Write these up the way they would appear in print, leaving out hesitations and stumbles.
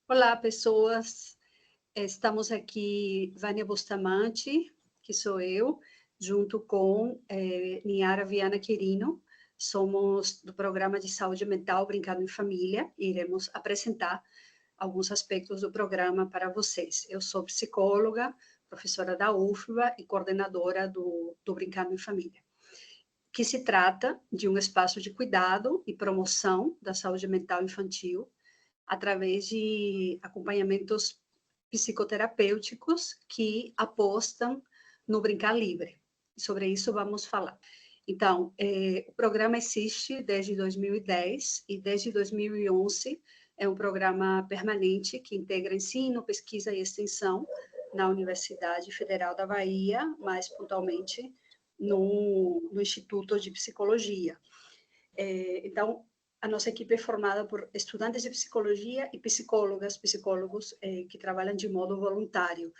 Olá, pessoas. Estamos aqui, Vânia Bustamante, que sou eu, junto com Niara Viana Quirino. Somos do programa de saúde mental Brincando em Família e iremos apresentar alguns aspectos do programa para vocês. Eu sou psicóloga, professora da UFBA e coordenadora do Brincando em Família, que se trata de um espaço de cuidado e promoção da saúde mental infantil através de acompanhamentos psicoterapêuticos que apostam no brincar livre. Sobre isso vamos falar. Então, o programa existe desde 2010 e desde 2011 é um programa permanente que integra ensino, pesquisa e extensão na Universidade Federal da Bahia, mais pontualmente no Instituto de Psicologia. Então, a nossa equipe é formada por estudantes de psicologia e psicólogos que trabalham de modo voluntário.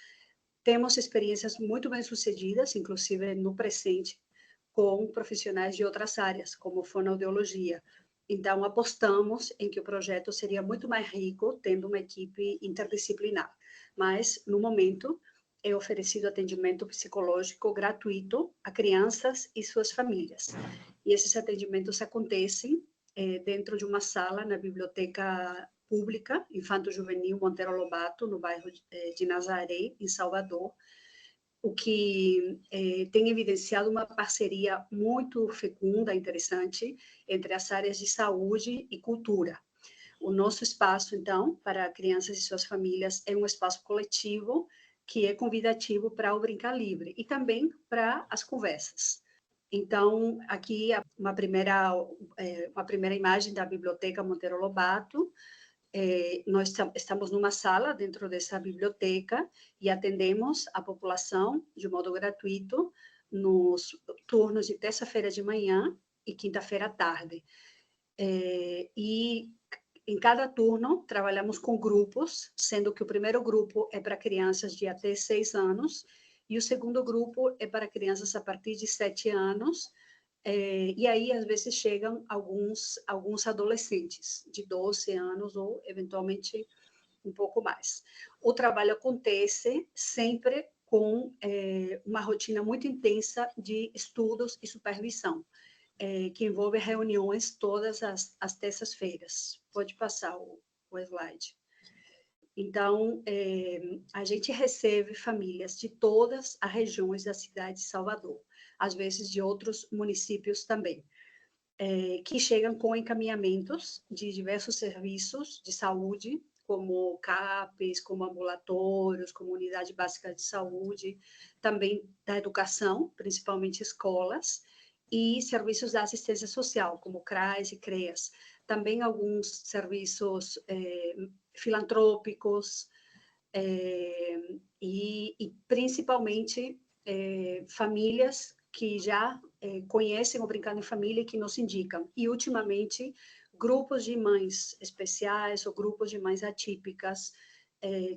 Temos experiências muito bem-sucedidas, inclusive no presente, com profissionais de outras áreas, como fonoaudiologia. Então, apostamos em que o projeto seria muito mais rico tendo uma equipe interdisciplinar. Mas, no momento, é oferecido atendimento psicológico gratuito a crianças e suas famílias. E esses atendimentos acontecem dentro de uma sala na Biblioteca Pública Infanto-Juvenil Monteiro Lobato, no bairro de Nazaré, em Salvador, o que tem evidenciado uma parceria muito fecunda, interessante, entre as áreas de saúde e cultura. O nosso espaço, então, para crianças e suas famílias, é um espaço coletivo que é convidativo para o brincar livre e também para as conversas. Então, aqui uma primeira imagem da Biblioteca Monteiro Lobato. Nós estamos numa sala dentro dessa biblioteca e atendemos a população de modo gratuito nos turnos de terça-feira de manhã e quinta-feira à tarde. E em cada turno, trabalhamos com grupos, sendo que o primeiro grupo é para crianças de até 6 anos e o segundo grupo é para crianças a partir de 7 anos. E aí, às vezes, chegam alguns adolescentes de 12 anos ou, eventualmente, um pouco mais. O trabalho acontece sempre com uma rotina muito intensa de estudos e supervisão, que envolve reuniões todas as terças-feiras. Pode passar o slide. Então, a gente recebe famílias de todas as regiões da cidade de Salvador, às vezes de outros municípios também, que chegam com encaminhamentos de diversos serviços de saúde, como CAPES, como ambulatórios, como unidade básica de saúde, também da educação, principalmente escolas, e serviços da assistência social, como CRAS e CREAS. Também alguns serviços filantrópicos, e principalmente famílias que já conhecem o Brincando em Família e que nos indicam. E, ultimamente, grupos de mães especiais ou grupos de mães atípicas,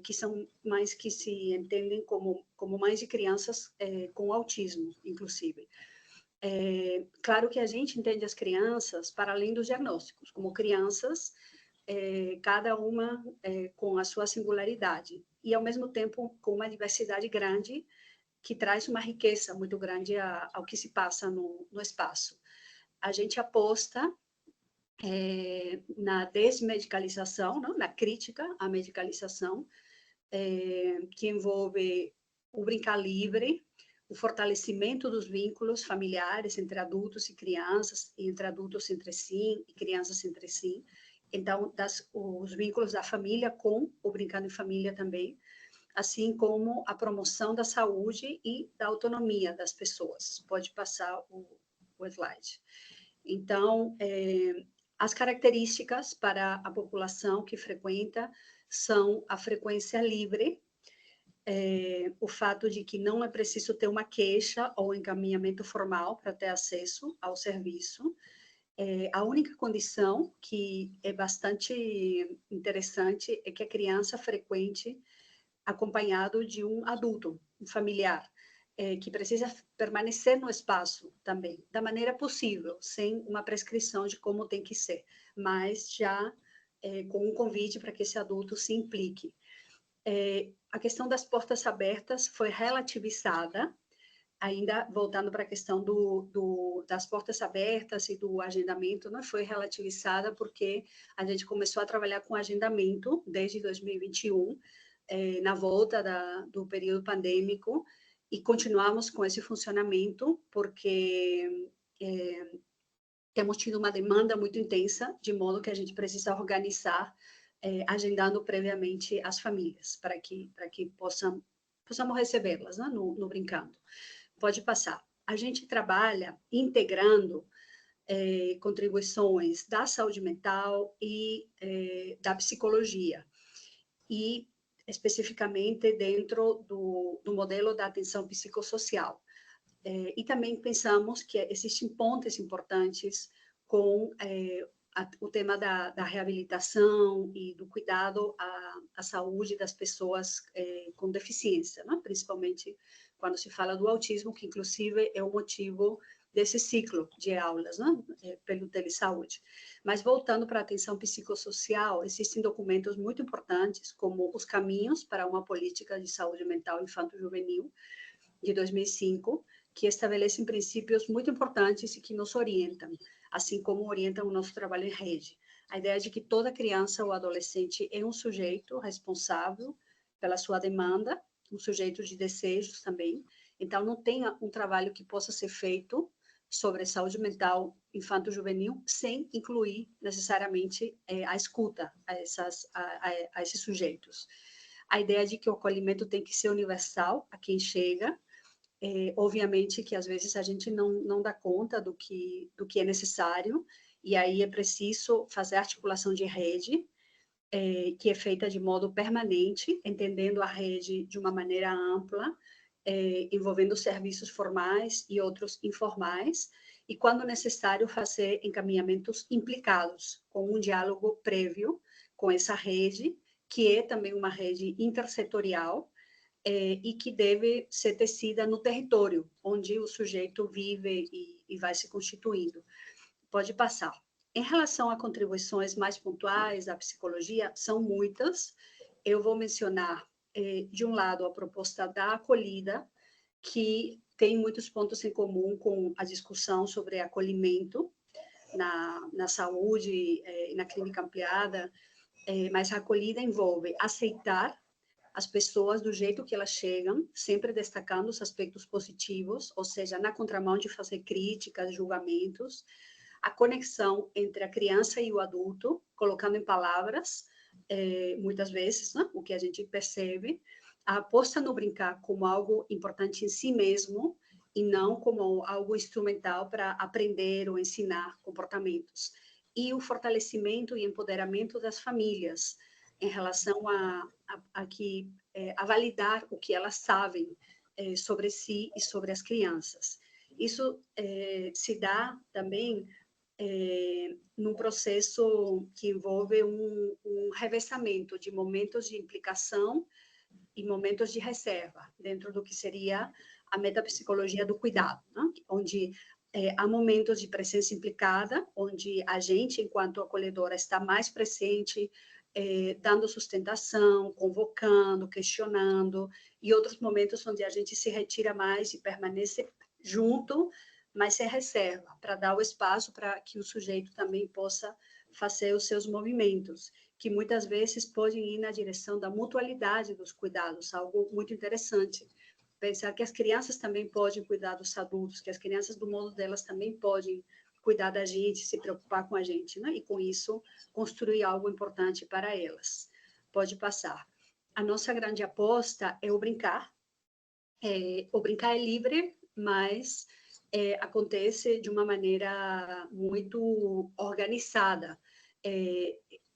que são mães que se entendem como mães de crianças com autismo, inclusive. Claro que a gente entende as crianças para além dos diagnósticos, como crianças, cada uma com a sua singularidade, e, ao mesmo tempo, com uma diversidade grande, que traz uma riqueza muito grande ao que se passa no espaço. A gente aposta na desmedicalização, não? Na crítica à medicalização, que envolve o brincar livre, o fortalecimento dos vínculos familiares entre adultos e crianças, e entre adultos entre si, e crianças entre si. Então, os vínculos da família com o Brincando em Família também, assim como a promoção da saúde e da autonomia das pessoas. Pode passar o slide. Então, as características para a população que frequenta são a frequência livre, o fato de que não é preciso ter uma queixa ou encaminhamento formal para ter acesso ao serviço. A única condição, que é bastante interessante, é que a criança frequente acompanhado de um adulto, um familiar, que precisa permanecer no espaço também, da maneira possível, sem uma prescrição de como tem que ser, mas já com um convite para que esse adulto se implique. A questão das portas abertas foi relativizada, ainda voltando para a questão das portas abertas e do agendamento, não foi relativizada porque a gente começou a trabalhar com agendamento desde 2021, na volta do período pandêmico, e continuamos com esse funcionamento porque temos tido uma demanda muito intensa, de modo que a gente precisa organizar, agendando previamente as famílias, para que possamos recebê-las, né, no Brincando. Pode passar. A gente trabalha integrando contribuições da saúde mental e da psicologia, e especificamente dentro do modelo da atenção psicossocial. E também pensamos que existem pontes importantes com o tema da reabilitação e do cuidado à saúde das pessoas com deficiência, né? Principalmente quando se fala do autismo, que inclusive é o motivo desse ciclo de aulas, né? Pelo Telesaúde. Mas voltando para a atenção psicossocial, existem documentos muito importantes, como os Caminhos para uma Política de Saúde Mental Infanto-Juvenil, de 2005, que estabelecem princípios muito importantes e que nos orientam, assim como orientam o nosso trabalho em rede. A ideia de que toda criança ou adolescente é um sujeito responsável pela sua demanda, um sujeito de desejos também. Então, não tem um trabalho que possa ser feito sobre saúde mental infanto-juvenil sem incluir necessariamente a escuta a esses sujeitos. A ideia de que o acolhimento tem que ser universal a quem chega. Obviamente que às vezes a gente não dá conta do que é necessário, e aí é preciso fazer articulação de rede, que é feita de modo permanente, entendendo a rede de uma maneira ampla, envolvendo serviços formais e outros informais, e quando necessário fazer encaminhamentos implicados, com um diálogo prévio com essa rede, que é também uma rede intersetorial, e que deve ser tecida no território onde o sujeito vive e vai se constituindo. Pode passar. Em relação a contribuições mais pontuais à psicologia, são muitas. Eu vou mencionar, de um lado, a proposta da acolhida, que tem muitos pontos em comum com a discussão sobre acolhimento na saúde e na clínica ampliada, mas a acolhida envolve aceitar as pessoas do jeito que elas chegam, sempre destacando os aspectos positivos, ou seja, na contramão de fazer críticas, julgamentos, a conexão entre a criança e o adulto, colocando em palavras, muitas vezes, né, o que a gente percebe, a aposta no brincar como algo importante em si mesmo, e não como algo instrumental para aprender ou ensinar comportamentos. E o fortalecimento e empoderamento das famílias, em relação a validar o que elas sabem sobre si e sobre as crianças. Isso se dá também num processo que envolve um revezamento de momentos de implicação e momentos de reserva, dentro do que seria a metapsicologia do cuidado, né? Onde há momentos de presença implicada, onde a gente, enquanto acolhedora, está mais presente, dando sustentação, convocando, questionando, e outros momentos onde a gente se retira mais e permanece junto, mas sem reserva, para dar o espaço para que o sujeito também possa fazer os seus movimentos, que muitas vezes podem ir na direção da mutualidade dos cuidados, algo muito interessante. Pensar que as crianças também podem cuidar dos adultos, que as crianças, do modo delas, também podem cuidar da gente, se preocupar com a gente, né? E com isso construir algo importante para elas. Pode passar. A nossa grande aposta é o brincar. O brincar é livre, mas acontece de uma maneira muito organizada,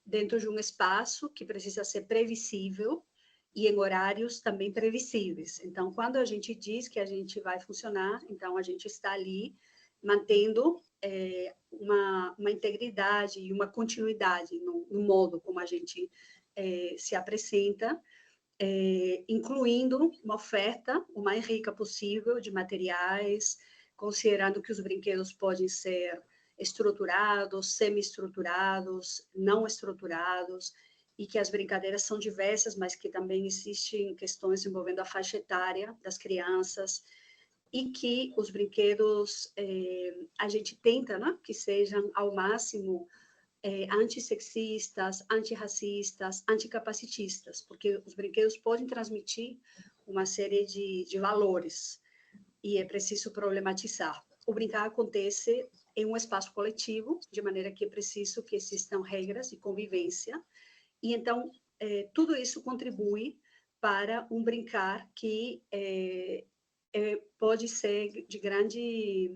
dentro de um espaço que precisa ser previsível e em horários também previsíveis. Então, quando a gente diz que a gente vai funcionar, então a gente está ali mantendo uma integridade e uma continuidade no modo como a gente se apresenta, incluindo uma oferta o mais rica possível de materiais, considerando que os brinquedos podem ser estruturados, semi-estruturados, não estruturados, e que as brincadeiras são diversas, mas que também existem questões envolvendo a faixa etária das crianças, e que os brinquedos, a gente tenta, né, que sejam ao máximo antissexistas, antirracistas, anticapacitistas, porque os brinquedos podem transmitir uma série de valores, e é preciso problematizar. O brincar acontece em um espaço coletivo, de maneira que é preciso que existam regras de convivência, e então tudo isso contribui para um brincar que pode ser de grande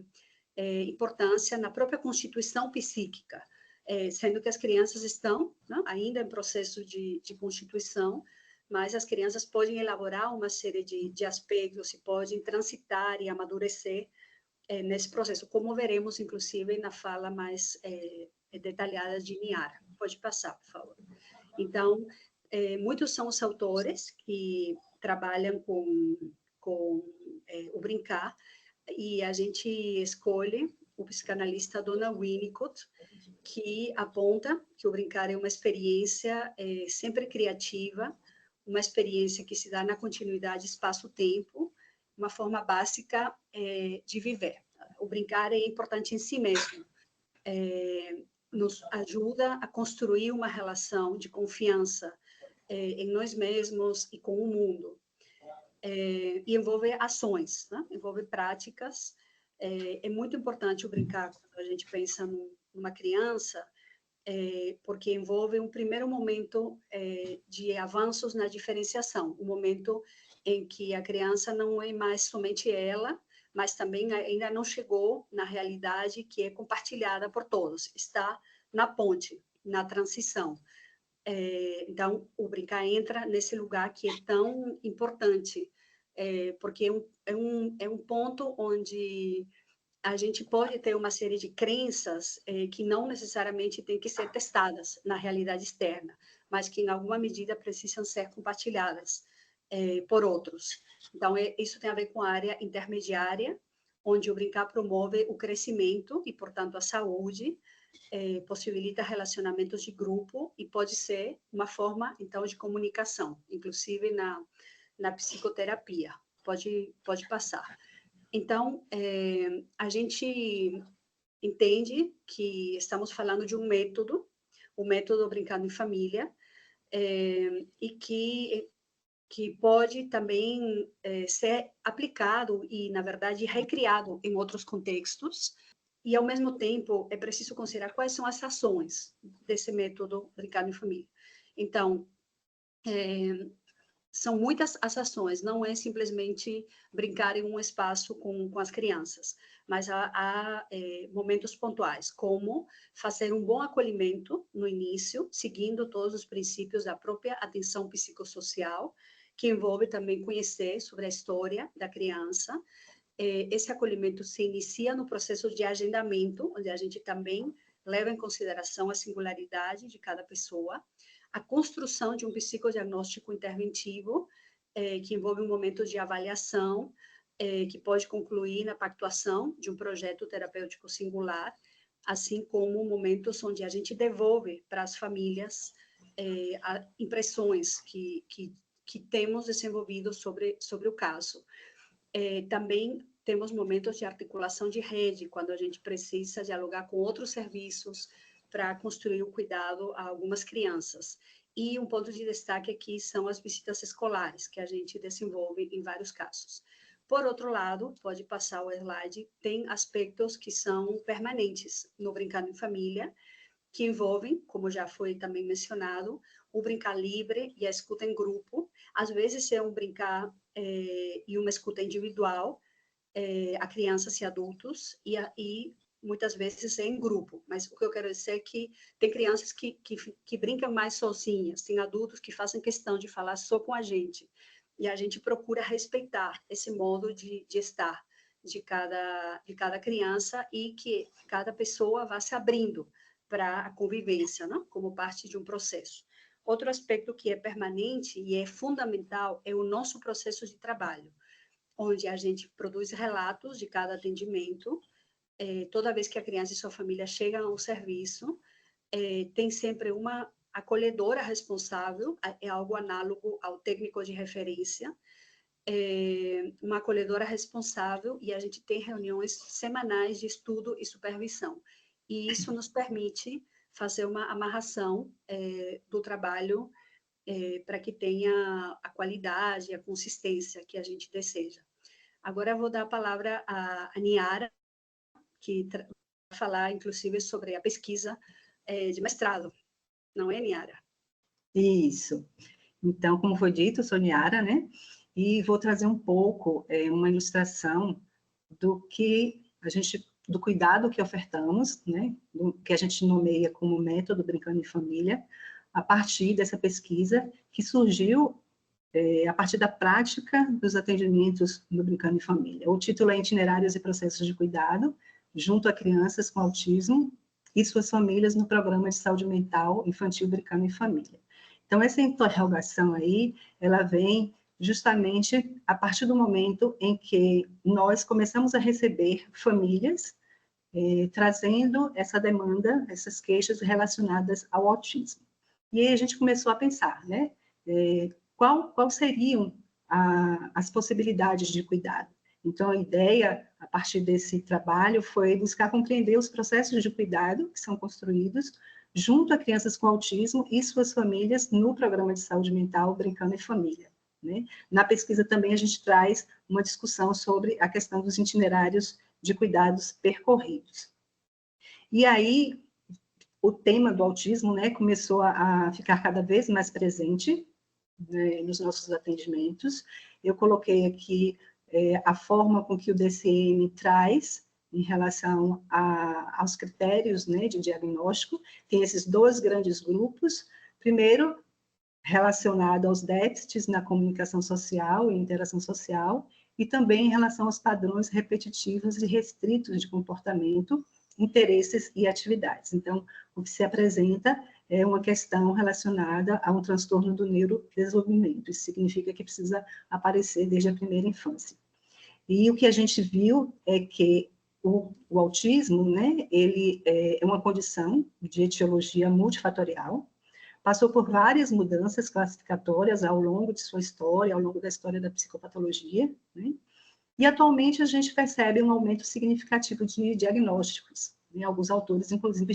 importância na própria constituição psíquica, sendo que as crianças estão, né, ainda em processo de constituição, mas as crianças podem elaborar uma série de aspectos e podem transitar e amadurecer nesse processo, como veremos, inclusive, na fala mais detalhada de Niara. Pode passar, por favor. Então, muitos são os autores que trabalham com o brincar, e a gente escolhe o psicanalista Donna Winnicott, que aponta que o brincar é uma experiência sempre criativa, uma experiência que se dá na continuidade espaço-tempo, uma forma básica de viver. O brincar é importante em si mesmo, nos ajuda a construir uma relação de confiança em nós mesmos e com o mundo. E envolve ações, né? Envolve práticas. É muito importante o brincar quando a gente pensa numa criança, porque envolve um primeiro momento de avanços na diferenciação, um momento em que a criança não é mais somente ela, mas também ainda não chegou na realidade que é compartilhada por todos, está na ponte, na transição. Então, o brincar entra nesse lugar que é tão importante, porque é um ponto onde a gente pode ter uma série de crenças que não necessariamente têm que ser testadas na realidade externa, mas que, em alguma medida, precisam ser compartilhadas por outros. Então, isso tem a ver com a área intermediária, onde o brincar promove o crescimento e, portanto, a saúde, possibilita relacionamentos de grupo e pode ser uma forma, então, de comunicação, inclusive na psicoterapia. Pode passar. Então, a gente entende que estamos falando de um método, o método Brincando em Família, e que pode também ser aplicado e, na verdade, recriado em outros contextos. E, ao mesmo tempo, é preciso considerar quais são as ações desse método Brincando em Família. Então, são muitas as ações, não é simplesmente brincar em um espaço com as crianças, mas há momentos pontuais, como fazer um bom acolhimento no início, seguindo todos os princípios da própria atenção psicossocial, que envolve também conhecer sobre a história da criança. Esse acolhimento se inicia no processo de agendamento, onde a gente também leva em consideração a singularidade de cada pessoa, a construção de um psicodiagnóstico interventivo, que envolve um momento de avaliação, que pode concluir na pactuação de um projeto terapêutico singular, assim como momentos onde a gente devolve para as famílias impressões que temos desenvolvido sobre o caso. Também temos momentos de articulação de rede, quando a gente precisa dialogar com outros serviços para construir o cuidado a algumas crianças. E um ponto de destaque aqui são as visitas escolares, que a gente desenvolve em vários casos. Por outro lado, pode passar o slide, tem aspectos que são permanentes no Brincando em Família, que envolvem, como já foi também mencionado, o brincar livre e a escuta em grupo. Às vezes é um brincar e uma escuta individual, a crianças e adultos, e muitas vezes é em grupo, mas o que eu quero dizer é que tem crianças que brincam mais sozinhas, tem adultos que fazem questão de falar só com a gente, e a gente procura respeitar esse modo de estar de cada criança, e que cada pessoa vá se abrindo para a convivência, né? Como parte de um processo. Outro aspecto que é permanente e é fundamental é o nosso processo de trabalho, onde a gente produz relatos de cada atendimento, toda vez que a criança e sua família chegam ao serviço, tem sempre uma acolhedora responsável, é algo análogo ao técnico de referência, uma acolhedora responsável, e a gente tem reuniões semanais de estudo e supervisão. E isso nos permite fazer uma amarração do trabalho para que tenha a qualidade e a consistência que a gente deseja. Agora eu vou dar a palavra à Niara, que vai falar, inclusive, sobre a pesquisa de mestrado. Não é, Niara? Isso. Então, como foi dito, eu sou Niara, né? E vou trazer um pouco, uma ilustração do cuidado que ofertamos, né? Do que a gente nomeia como método Brincando em Família, a partir dessa pesquisa que surgiu a partir da prática dos atendimentos no Brincando em Família. O título é Itinerários e Processos de Cuidado, junto a crianças com autismo e suas famílias no Programa de Saúde Mental Infantil Brincando em Família. Então, essa interrogação aí, ela vem justamente a partir do momento em que nós começamos a receber famílias trazendo essa demanda, essas queixas relacionadas ao autismo. E aí a gente começou a pensar, né? Qual seriam as possibilidades de cuidado? Então, a ideia, a partir desse trabalho, foi buscar compreender os processos de cuidado que são construídos junto a crianças com autismo e suas famílias no Programa de Saúde Mental Brincando em Família, né? Na pesquisa também a gente traz uma discussão sobre a questão dos itinerários de cuidados percorridos. E aí, o tema do autismo, né, começou a ficar cada vez mais presente, né, nos nossos atendimentos. Eu coloquei aqui a forma com que o DCM traz em relação aos critérios, né, de diagnóstico. Tem esses dois grandes grupos. Primeiro, relacionado aos déficits na comunicação social e interação social, e também em relação aos padrões repetitivos e restritos de comportamento, interesses e atividades. Então, o que se apresenta é uma questão relacionada a um transtorno do neurodesenvolvimento. Isso significa que precisa aparecer desde a primeira infância. E o que a gente viu é que o autismo, né, ele é uma condição de etiologia multifatorial, passou por várias mudanças classificatórias ao longo de sua história, ao longo da história da psicopatologia, né? E atualmente a gente percebe um aumento significativo de diagnósticos. Né? Alguns autores, inclusive,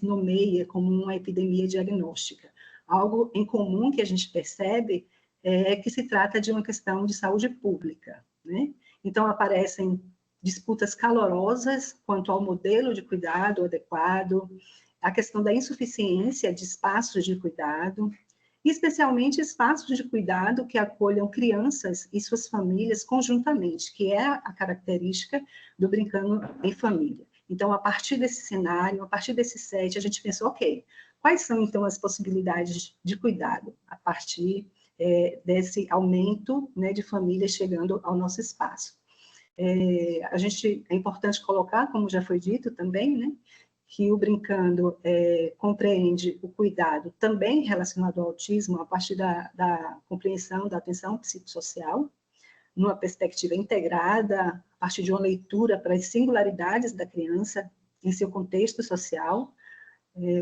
nomeia como uma epidemia diagnóstica. Algo em comum que a gente percebe é que se trata de uma questão de saúde pública, né? Então, aparecem disputas calorosas quanto ao modelo de cuidado adequado, a questão da insuficiência de espaços de cuidado, especialmente espaços de cuidado que acolham crianças e suas famílias conjuntamente, que é a característica do Brincando em Família. Então, a partir desse cenário, a partir desse set, a gente pensou, ok, quais são, então, as possibilidades de cuidado a partir desse aumento, né, de famílias chegando ao nosso espaço? É importante colocar, como já foi dito também, né, que o Brincando compreende o cuidado também relacionado ao autismo a partir da compreensão da atenção psicossocial, numa perspectiva integrada, a partir de uma leitura para as singularidades da criança em seu contexto social,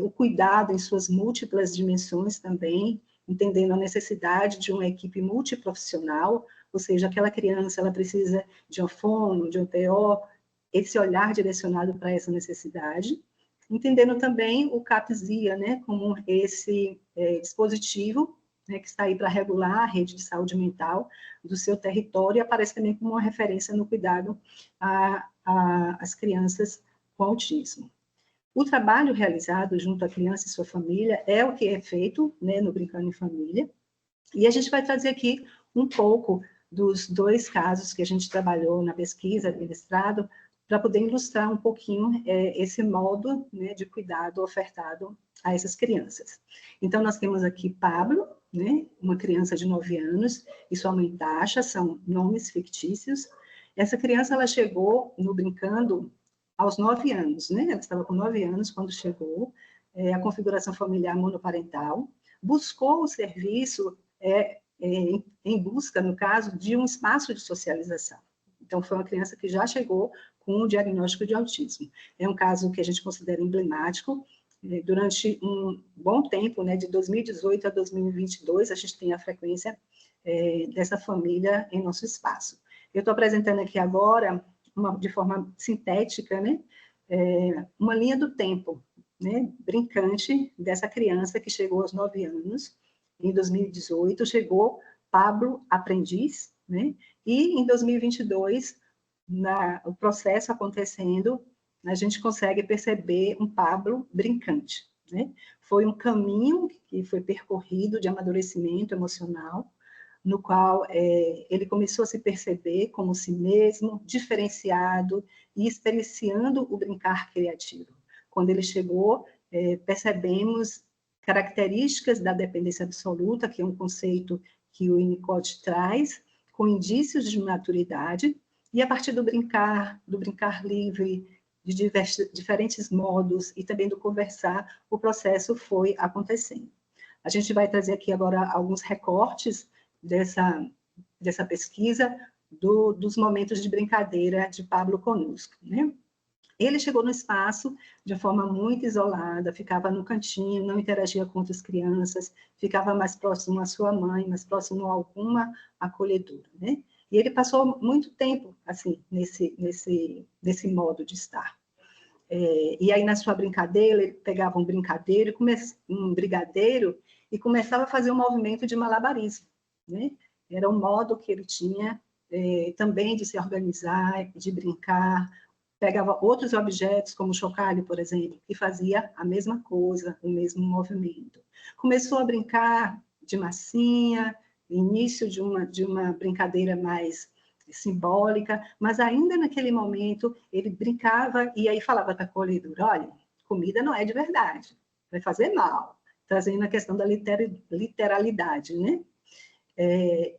o cuidado em suas múltiplas dimensões também, entendendo a necessidade de uma equipe multiprofissional, ou seja, aquela criança ela precisa de um fono, de um TO, esse olhar direcionado para essa necessidade, entendendo também o CAPS-IA, né, como esse dispositivo, né, que está aí para regular a rede de mental do seu território, e aparece também como uma referência no cuidado às crianças com autismo. O trabalho realizado junto à criança e sua família é o que é feito, né, no Brincando em Família, e a gente vai trazer aqui um pouco dos dois casos que a gente trabalhou na pesquisa do mestrado, para poder ilustrar um pouquinho esse modo, né, de cuidado ofertado a essas crianças. Então, nós temos aqui Pablo, né, uma criança de 9 anos, e sua mãe Tasha, são nomes fictícios. Essa criança, ela chegou no Brincando aos 9 anos, né? Ela estava com 9 anos quando chegou, a configuração familiar monoparental, buscou o serviço em busca, no caso, de um espaço de socialização. Então, foi uma criança que já chegou com com o diagnóstico de autismo. É um caso que a gente considera emblemático. Durante um bom tempo, né, de 2018 a 2022, a gente tem a frequência dessa família em nosso espaço. Eu estou apresentando aqui agora, de forma sintética, né, uma linha do tempo, né, brincante, dessa criança que chegou aos 9 anos. Em 2018, chegou Pablo aprendiz, né, e em 2022, o processo acontecendo, a gente consegue perceber um Pablo brincante, né? Foi um caminho que foi percorrido de amadurecimento emocional, no qual ele começou a se perceber como si mesmo, diferenciado e experienciando o brincar criativo. Quando ele chegou, percebemos características da dependência absoluta, que é um conceito que o Winnicott traz, com indícios de maturidade, e a partir do brincar livre, de diferentes modos, e também do conversar, o processo foi acontecendo. A gente vai trazer aqui agora alguns recortes dessa pesquisa, dos momentos de brincadeira de Pablo conosco, né? Ele chegou no espaço de forma muito isolada, ficava no cantinho, não interagia com outras crianças, ficava mais próximo à sua mãe, mais próximo a alguma acolhedora, né? E ele passou muito tempo, assim, nesse modo de estar. E aí, na sua brincadeira, ele pegava um brigadeiro e começava a fazer um movimento de malabarismo, né? Era um modo que ele tinha também de se organizar, de brincar. Pegava outros objetos, como o chocalho, por exemplo, e fazia a mesma coisa, o mesmo movimento. Começou a brincar de massinha, início de uma brincadeira mais simbólica, mas ainda naquele momento ele brincava e aí falava para a acolhedora, olha, comida não é de verdade, vai fazer mal, trazendo a questão da literalidade, né?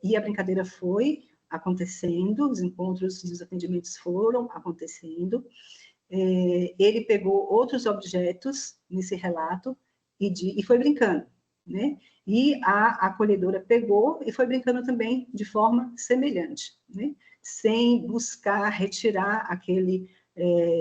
E a brincadeira foi acontecendo, os encontros e os atendimentos foram acontecendo. Ele pegou outros objetos nesse relato e foi brincando, né? E a acolhedora pegou e foi brincando também de forma semelhante, né? Sem buscar retirar aquele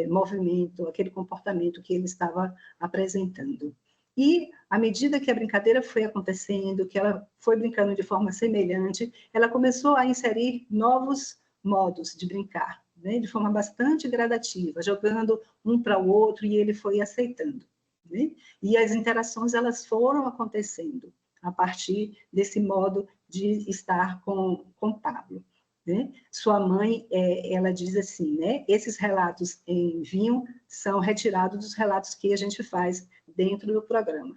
movimento, aquele comportamento que ele estava apresentando. E, à medida que a brincadeira foi acontecendo, que ela foi brincando de forma semelhante, ela começou a inserir novos modos de brincar, né? De forma bastante gradativa, jogando um para o outro, e ele foi aceitando, né? E as interações, elas foram acontecendo a partir desse modo de estar com Pablo, né? Sua mãe, ela diz assim, né? Esses relatos em vinho são retirados dos relatos que a gente faz dentro do programa.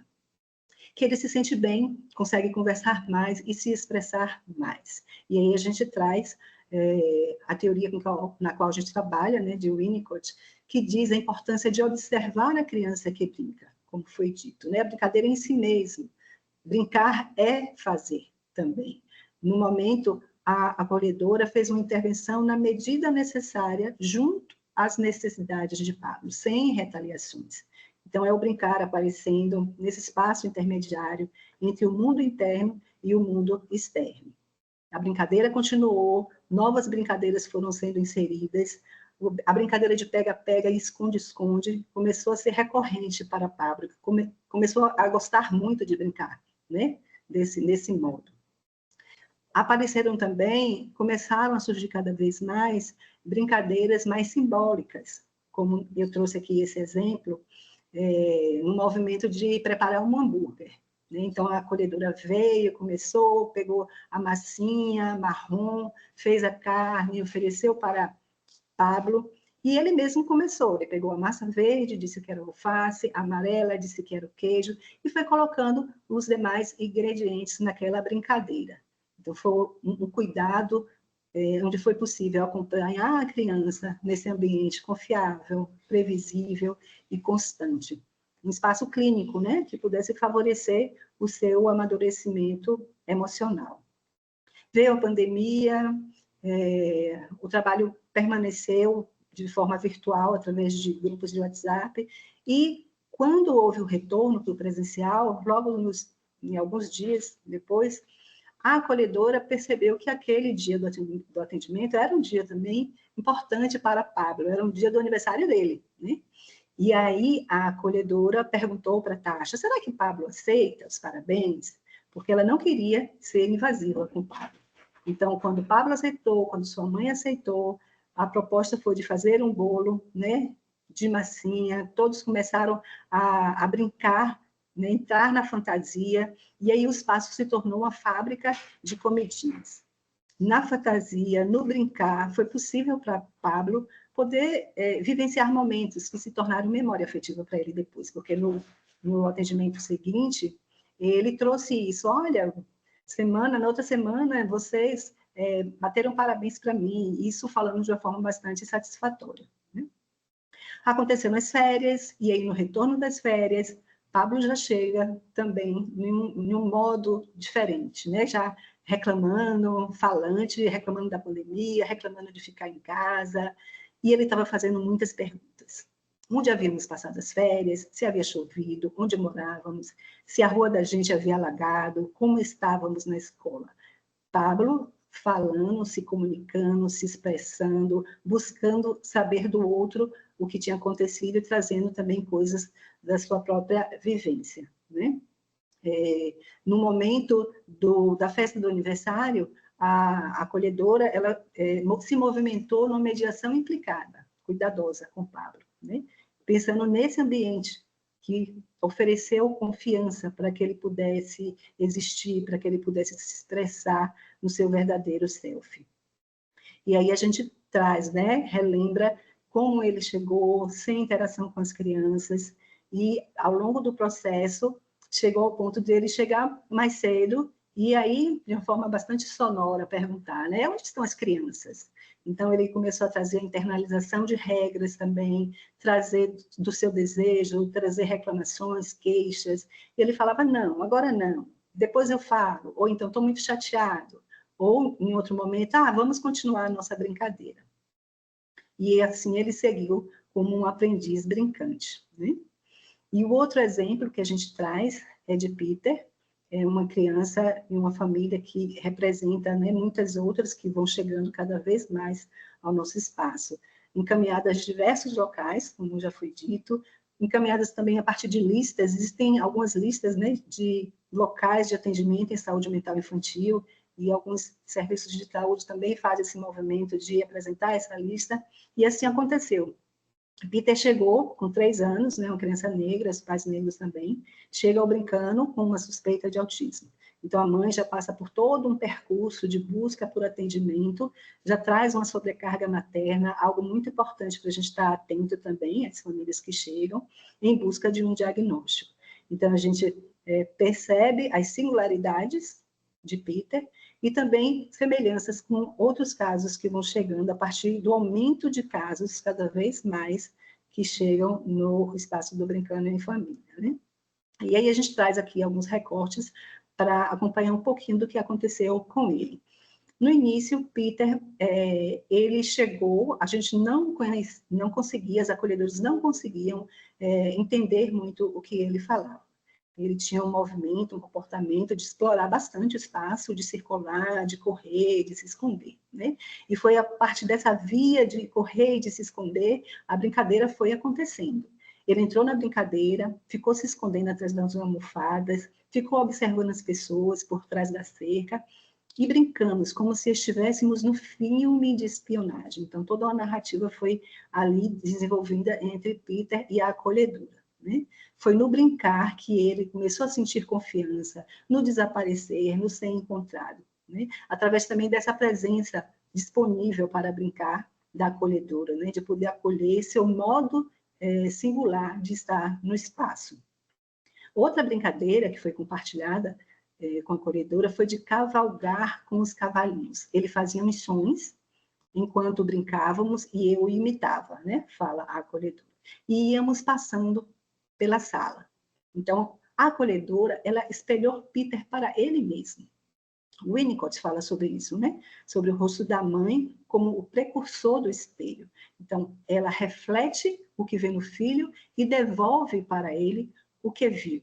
Que ele se sente bem, consegue conversar mais e se expressar mais. E aí a gente traz a teoria na qual a gente trabalha, né, de Winnicott, que diz a importância de observar a criança que brinca, como foi dito, né? A brincadeira em si mesmo. Brincar é fazer também. No momento, a acolhedora fez uma intervenção na medida necessária, junto às necessidades de Pablo, sem retaliações. Então, é o brincar aparecendo nesse espaço intermediário entre o mundo interno e o mundo externo. A brincadeira continuou, novas brincadeiras foram sendo inseridas, a brincadeira de pega-pega e esconde-esconde começou a ser recorrente para Pablo, começou a gostar muito de brincar, né? Nesse modo. Apareceram também, começaram a surgir cada vez mais brincadeiras mais simbólicas, como eu trouxe aqui esse exemplo, no movimento de preparar um hambúrguer. Né? Então, a acolhedora veio, começou, pegou a massinha marrom, fez a carne, ofereceu para Pablo, e ele mesmo começou. Ele pegou a massa verde, disse que era alface, a amarela, disse que era o queijo, e foi colocando os demais ingredientes naquela brincadeira. Então, foi um cuidado onde foi possível acompanhar a criança nesse ambiente confiável, previsível e constante. Um espaço clínico, né, que pudesse favorecer o seu amadurecimento emocional. Veio a pandemia, o trabalho permaneceu de forma virtual, através de grupos de WhatsApp, e quando houve o retorno para o presencial, logo em alguns dias depois, a acolhedora percebeu que aquele dia do atendimento era um dia também importante para Pablo, era um dia do aniversário dele, né? E aí a acolhedora perguntou para a Tasha, será que Pablo aceita os parabéns? Porque ela não queria ser invasiva com Pablo. Então, quando Pablo aceitou, quando sua mãe aceitou, a proposta foi de fazer um bolo, né, de massinha, todos começaram a brincar, né, entrar na fantasia, e aí o espaço se tornou uma fábrica de comidinhas. Na fantasia, no brincar, foi possível para Pablo poder vivenciar momentos que se tornaram memória afetiva para ele depois, porque no atendimento seguinte, ele trouxe isso, olha, na outra semana, vocês bateram parabéns para mim, isso falando de uma forma bastante satisfatória. Né? Aconteceu nas férias, e aí no retorno das férias, Pablo já chega também em um modo diferente, né? Já reclamando, reclamando da pandemia, reclamando de ficar em casa, e ele estava fazendo muitas perguntas. Onde havíamos passado as férias, se havia chovido, onde morávamos, se a rua da gente havia alagado, como estávamos na escola. Pablo falando, se comunicando, se expressando, buscando saber do outro o que tinha acontecido e trazendo também coisas da sua própria vivência, né? No momento da festa do aniversário, a acolhedora ela se movimentou numa mediação implicada, cuidadosa com Pablo, né? Pensando nesse ambiente que ofereceu confiança para que ele pudesse existir, para que ele pudesse se expressar no seu verdadeiro self. E aí a gente traz, né, relembra como ele chegou sem interação com as crianças e ao longo do processo chegou ao ponto de ele chegar mais cedo e aí, de uma forma bastante sonora, perguntar, né, onde estão as crianças? Então, ele começou a trazer a internalização de regras também, trazer do seu desejo, trazer reclamações, queixas. E ele falava, não, agora não, depois eu falo, ou então, estou muito chateado, ou em outro momento, vamos continuar a nossa brincadeira. E assim ele seguiu como um aprendiz brincante, né? E o outro exemplo que a gente traz é de Peter, é uma criança e uma família que representa, né, muitas outras que vão chegando cada vez mais ao nosso espaço. Encaminhadas de diversos locais, como já foi dito, encaminhadas também a partir de listas, existem algumas listas, né, de locais de atendimento em saúde mental infantil, e alguns serviços de saúde também fazem esse movimento de apresentar essa lista, e assim aconteceu. Peter chegou com 3 anos, né, uma criança negra, os pais negros também, chega ao Brincano com uma suspeita de autismo. Então, a mãe já passa por todo um percurso de busca por atendimento, já traz uma sobrecarga materna, algo muito importante para a gente estar atento também, às famílias que chegam, em busca de um diagnóstico. Então, a gente percebe as singularidades de Peter e também semelhanças com outros casos que vão chegando a partir do aumento de casos cada vez mais que chegam no espaço do Brincando em Família, né? E aí a gente traz aqui alguns recortes para acompanhar um pouquinho do que aconteceu com ele. No início, Peter, ele chegou, a gente não conseguia, as acolhedoras não conseguiam entender muito o que ele falava. Ele tinha um movimento, um comportamento de explorar bastante o espaço, de circular, de correr, de se esconder, né? E foi a partir dessa via de correr e de se esconder, a brincadeira foi acontecendo. Ele entrou na brincadeira, ficou se escondendo atrás das almofadas, ficou observando as pessoas por trás da cerca, e brincamos como se estivéssemos no filme de espionagem. Então, toda uma narrativa foi ali desenvolvida entre Peter e a acolhedora, né? Foi no brincar que ele começou a sentir confiança, no desaparecer, no ser encontrado, né? Através também dessa presença disponível para brincar da acolhedora, né? De poder acolher seu modo singular de estar no espaço. Outra brincadeira que foi compartilhada com a acolhedora foi de cavalgar com os cavalinhos. Ele fazia missões enquanto brincávamos e eu imitava, né? Fala a acolhedora. E íamos passando pela sala. Então, a acolhedora, ela espelhou Peter para ele mesmo. Winnicott fala sobre isso, né? Sobre o rosto da mãe como o precursor do espelho. Então, ela reflete o que vê no filho e devolve para ele o que viu,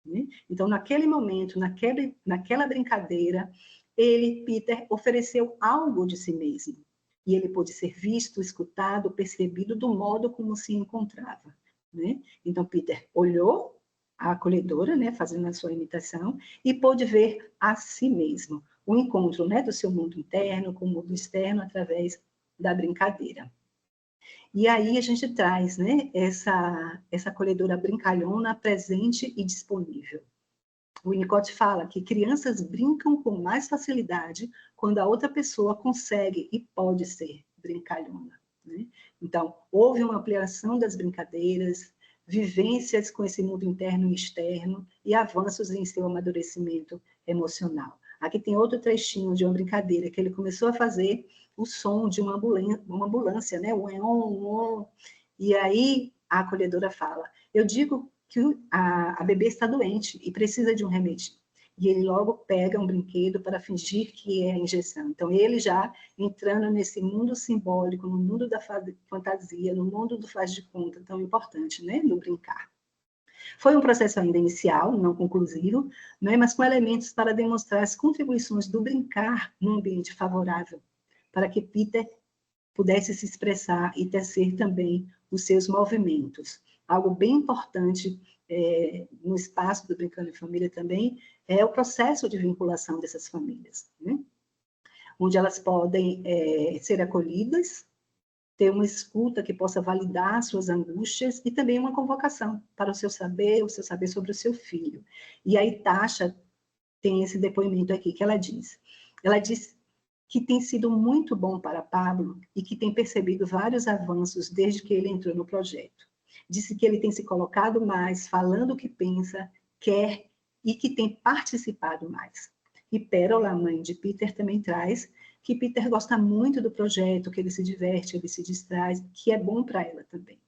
né? Então, naquele momento, naquela brincadeira, ele, Peter, ofereceu algo de si mesmo. E ele pôde ser visto, escutado, percebido do modo como se encontrava, né? Então, Peter olhou a acolhedora, né, fazendo a sua imitação, e pôde ver a si mesmo, o encontro, né, do seu mundo interno com o mundo externo através da brincadeira. E aí a gente traz, né, essa acolhedora brincalhona presente e disponível. O Winnicott fala que crianças brincam com mais facilidade quando a outra pessoa consegue e pode ser brincalhona, né? Então, houve uma ampliação das brincadeiras, vivências com esse mundo interno e externo e avanços em seu amadurecimento emocional. Aqui tem outro trechinho de uma brincadeira que ele começou a fazer o som de uma ambulância, né? E aí a acolhedora fala: eu digo que a bebê está doente e precisa de um remédio. E ele logo pega um brinquedo para fingir que é a injeção. Então, ele já entrando nesse mundo simbólico, no mundo da fantasia, no mundo do faz de conta, tão importante, né? No brincar. Foi um processo ainda inicial, não conclusivo, né? Mas com elementos para demonstrar as contribuições do brincar num ambiente favorável, para que Peter pudesse se expressar e tecer também os seus movimentos. Algo bem importante no espaço do Brincando em Família também é o processo de vinculação dessas famílias, né? Onde elas podem ser acolhidas, ter uma escuta que possa validar suas angústias e também uma convocação para o seu saber sobre o seu filho. E aí Tasha tem esse depoimento aqui que ela diz que tem sido muito bom para Pablo e que tem percebido vários avanços desde que ele entrou no projeto. Disse que ele tem se colocado mais, falando o que pensa, quer e que tem participado mais. E Pérola, a mãe de Peter, também traz que Peter gosta muito do projeto, que ele se diverte, ele se distrai, que é bom para ela também.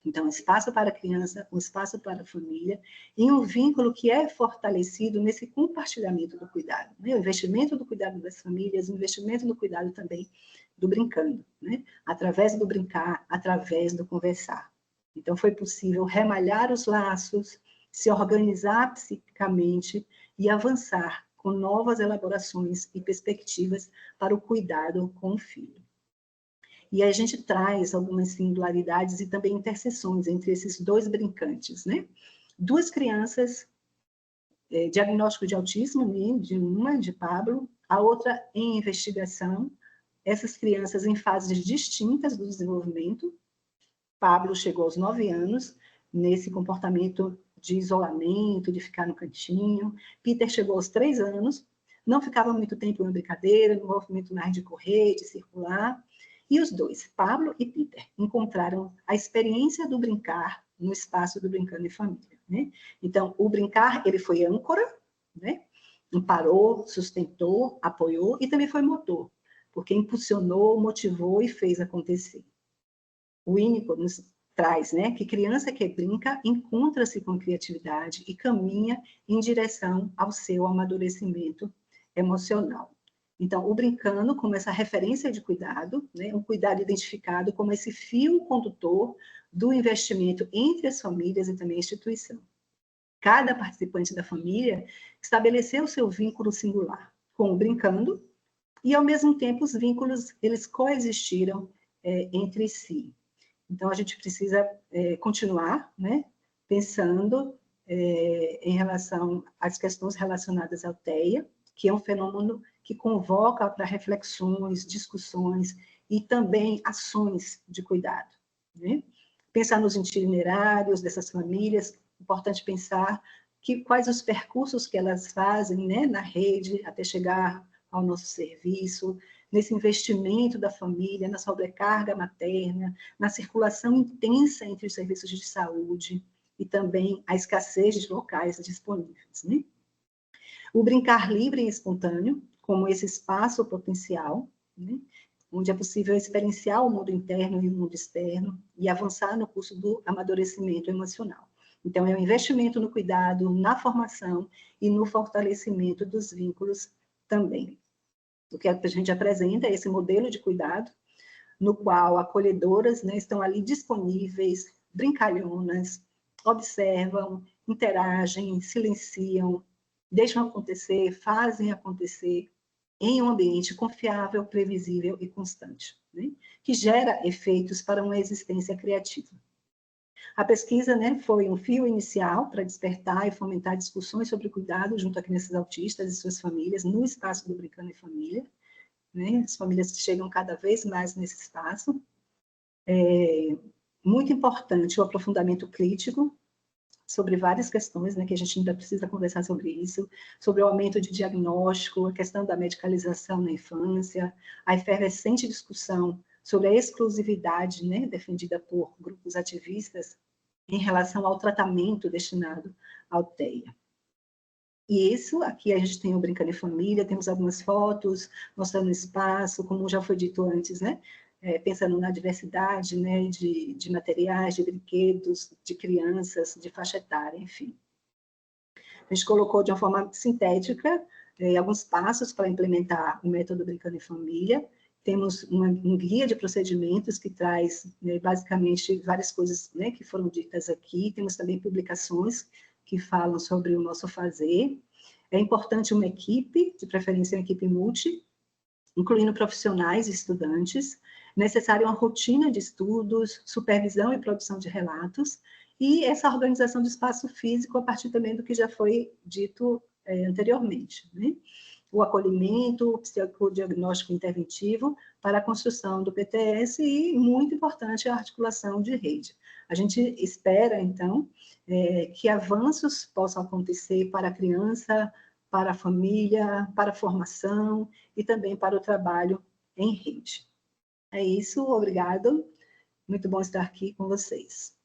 Então, um espaço para a criança, um espaço para a família, e um vínculo que é fortalecido nesse compartilhamento do cuidado, né? O investimento do cuidado das famílias, o investimento no cuidado também do brincando, né? Através do brincar, através do conversar. Então, foi possível remalhar os laços, se organizar psiquicamente e avançar com novas elaborações e perspectivas para o cuidado com o filho. E a gente traz algumas singularidades e também interseções entre esses dois brincantes, né? Duas crianças, diagnóstico de autismo, né? De Pablo, a outra em investigação, essas crianças em fases distintas do desenvolvimento. Pablo chegou aos 9 anos, nesse comportamento de isolamento, de ficar no cantinho. Peter chegou aos 3 anos, não ficava muito tempo na brincadeira, no movimento mais de correr, de circular. E os dois, Pablo e Peter, encontraram a experiência do brincar no espaço do Brincando em Família, né? Então, o brincar, ele foi âncora, né? Amparou, sustentou, apoiou e também foi motor, porque impulsionou, motivou e fez acontecer. O Winnicott nos traz, né, que criança que brinca encontra-se com criatividade e caminha em direção ao seu amadurecimento emocional. Então, o brincando como essa referência de cuidado, né, um cuidado identificado como esse fio condutor do investimento entre as famílias e também a instituição. Cada participante da família estabeleceu seu vínculo singular com o brincando e, ao mesmo tempo, os vínculos eles coexistiram entre si. Então, a gente precisa continuar, né, pensando em relação às questões relacionadas ao TEA, que é um fenômeno que convoca para reflexões, discussões e também ações de cuidado, né? Pensar nos itinerários dessas famílias, importante pensar quais os percursos que elas fazem, né, na rede até chegar ao nosso serviço, nesse investimento da família, na sobrecarga materna, na circulação intensa entre os serviços de saúde e também a escassez de locais disponíveis, né? O brincar livre e espontâneo, como esse espaço potencial, né? Onde é possível experienciar o mundo interno e o mundo externo e avançar no curso do amadurecimento emocional. Então, é um investimento no cuidado, na formação e no fortalecimento dos vínculos também. O que a gente apresenta é esse modelo de cuidado, no qual acolhedoras, né, estão ali disponíveis, brincalhonas, observam, interagem, silenciam, deixam acontecer, fazem acontecer, em um ambiente confiável, previsível e constante, né? Que gera efeitos para uma existência criativa. A pesquisa, né, foi um fio inicial para despertar e fomentar discussões sobre cuidado junto a crianças autistas e suas famílias no espaço do Brincando em Família, né? As famílias chegam cada vez mais nesse espaço. Muito importante o aprofundamento crítico sobre várias questões, né, que a gente ainda precisa conversar sobre isso, sobre o aumento de diagnóstico, a questão da medicalização na infância, a efervescente discussão sobre a exclusividade, né, defendida por grupos ativistas em relação ao tratamento destinado ao TEA. E isso, aqui a gente tem o Brincando em Família, temos algumas fotos mostrando o espaço, como já foi dito antes, né? Pensando na diversidade, né, de materiais, de brinquedos, de crianças, de faixa etária, enfim. A gente colocou de uma forma sintética alguns passos para implementar o método Brincando em Família. Temos um guia de procedimentos que traz, né, basicamente, várias coisas, né, que foram ditas aqui. Temos também publicações que falam sobre o nosso fazer. É importante uma equipe, de preferência uma equipe multi, incluindo profissionais e estudantes. Necessária uma rotina de estudos, supervisão e produção de relatos, e essa organização do espaço físico a partir também do que já foi dito anteriormente, né? O acolhimento, o psicodiagnóstico interventivo para a construção do PTS e, muito importante, a articulação de rede. A gente espera, então, que avanços possam acontecer para a criança, para a família, para a formação e também para o trabalho em rede. É isso, obrigado. Muito bom estar aqui com vocês.